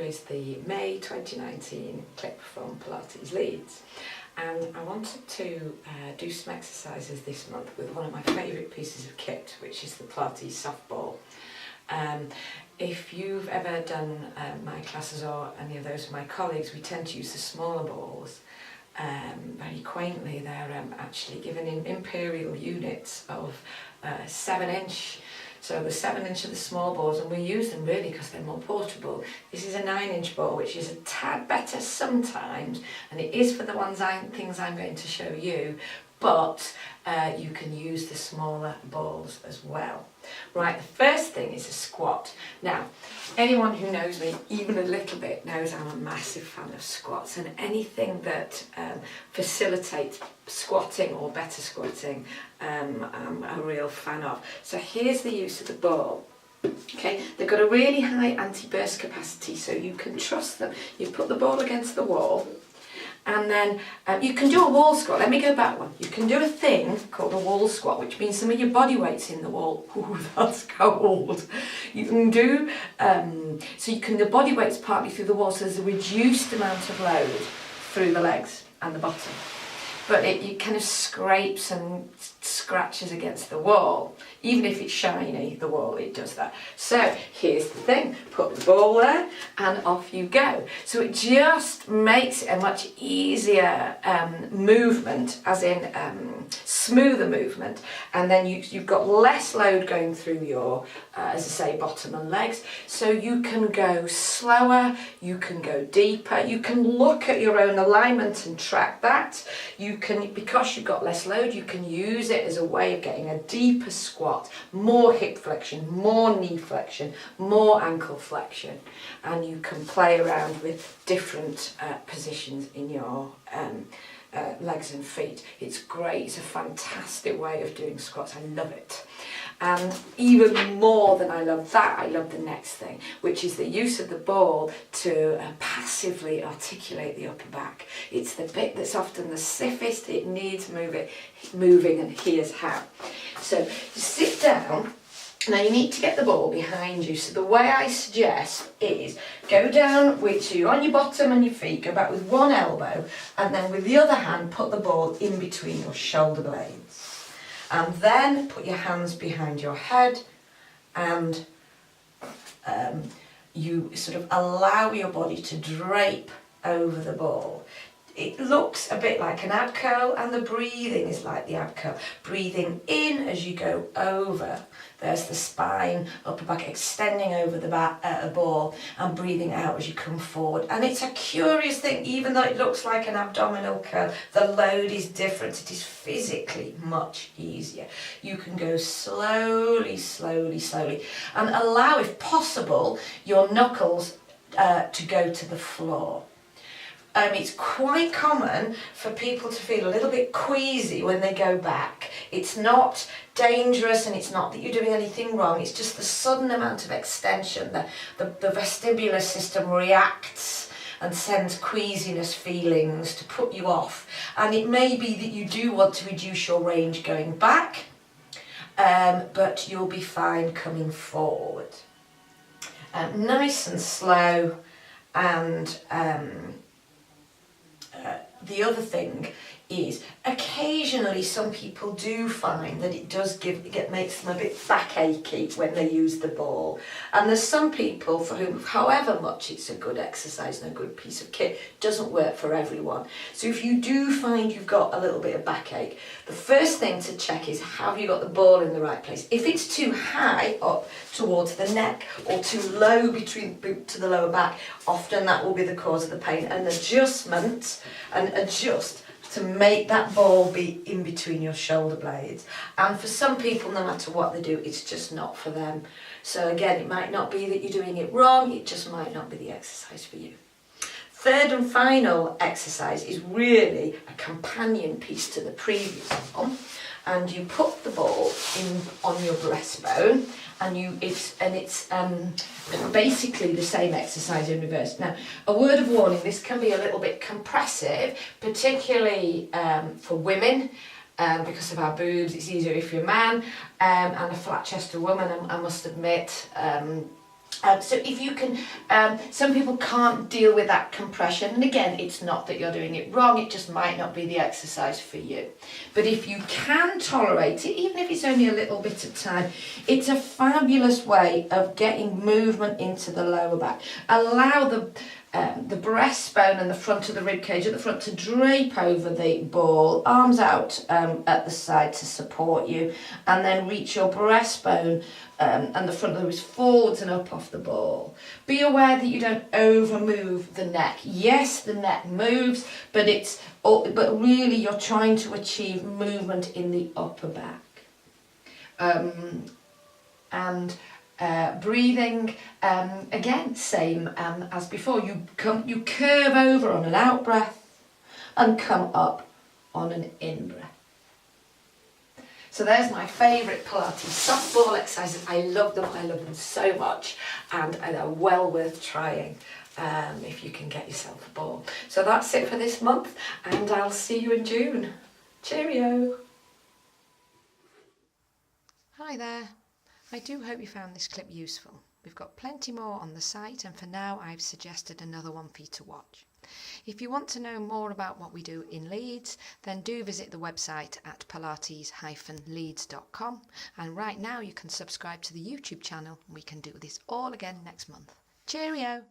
is the May 2019 clip from Pilates Leeds, and I wanted to do some exercises this month with one of my favourite pieces of kit, which is the Pilates softball. If you've ever done my classes or any of those of my colleagues, we tend to use the smaller balls. Very quaintly, they're actually given in imperial units of 7-inch. So the 7-inch are the small balls, and we use them really because they're more portable. This is a 9-inch ball, which is a tad better sometimes, and it is for the things I'm going to show you, but you can use the smaller balls as well. Right, the first thing is a squat. Now, anyone who knows me even a little bit knows I'm a massive fan of squats, and anything that facilitates squatting or better squatting, I'm a real fan of. So here's the use of the ball. Okay, they've got a really high anti-burst capacity, so you can trust them. You put the ball against the wall, and then you can do a wall squat. Let me go back one. You can do a thing called a wall squat, which means some of your body weight's in the wall. Ooh, that's cold. You can do, the body weight's partly through the wall, so there's a reduced amount of load through the legs and the bottom. But it kind of scrapes and scratches against the wall. Even if it's shiny, the wall, it does that. So here's the thing, put the ball there and off you go. So it just makes it a much easier movement, as in smoother movement. And then you've got less load going through your, as I say, bottom and legs. So you can go slower, you can go deeper, you can look at your own alignment and track that. You can, because you've got less load, you can use it as a way of getting a deeper squat, more hip flexion, more knee flexion, more ankle flexion, and you can play around with different positions in your legs and feet. It's great. It's a fantastic way of doing squats. I love it. And even more than I love that, I love the next thing, which is the use of the ball to passively articulate the upper back. It's the bit that's often the stiffest. It needs moving, and here's how. So you sit down. Now you need to get the ball behind you, so the way I suggest is go down so you're on your bottom and your feet, go back with one elbow, and then with the other hand put the ball in between your shoulder blades. And then put your hands behind your head, and you sort of allow your body to drape over the ball. It looks a bit like an ab curl, and the breathing is like the ab curl. Breathing in as you go over. There's the spine, upper back extending over the ball, and breathing out as you come forward. And it's a curious thing, even though it looks like an abdominal curl, the load is different. It is physically much easier. You can go slowly, slowly, slowly, and allow, if possible, your knuckles to go to the floor. It's quite common for people to feel a little bit queasy when they go back. It's not dangerous, and it's not that you're doing anything wrong. It's just the sudden amount of extension. The vestibular system reacts and sends queasiness feelings to put you off. And it may be that you do want to reduce your range going back, but you'll be fine coming forward. Nice and slow, and the other thing is, occasionally some people do find that it does makes them a bit backachy when they use the ball. And there's some people for whom, however much it's a good exercise and a good piece of kit, doesn't work for everyone. So if you do find you've got a little bit of backache, the first thing to check is, have you got the ball in the right place? If it's too high up towards the neck or too low to the lower back, often that will be the cause of the pain. An adjustment, and adjust to make that ball be in between your shoulder blades. And for some people, no matter what they do, it's just not for them. So again, it might not be that you're doing it wrong, it just might not be the exercise for you. Third and final exercise is really a companion piece to the previous one, and you put the ball on your breastbone, and it's basically the same exercise in reverse. Now, a word of warning: this can be a little bit compressive, particularly for women, because of our boobs. It's easier if you're a man, and a flat-chested woman, I must admit. So if you can, some people can't deal with that compression, and again, it's not that you're doing it wrong, it just might not be the exercise for you. But if you can tolerate it, even if it's only a little bit of time, it's a fabulous way of getting movement into the lower back. Allow the breastbone and the front of the rib cage at the front to drape over the ball, arms out at the side to support you, and then reach your breastbone and the front of the wrist forwards and up off the ball. Be aware that you don't over move the neck. Yes, the neck moves, but really you're trying to achieve movement in the upper back. Breathing, again, same as before. You curve over on an out breath and come up on an in breath. So there's my favourite Pilates softball exercises. I love them so much, and they're well worth trying if you can get yourself a ball. So that's it for this month, and I'll see you in June. Cheerio! Hi there. I do hope you found this clip useful. We've got plenty more on the site, and for now I've suggested another one for you to watch. If you want to know more about what we do in Leeds, then do visit the website at pilates-leeds.com, and right now you can subscribe to the YouTube channel. We can do this all again next month. Cheerio!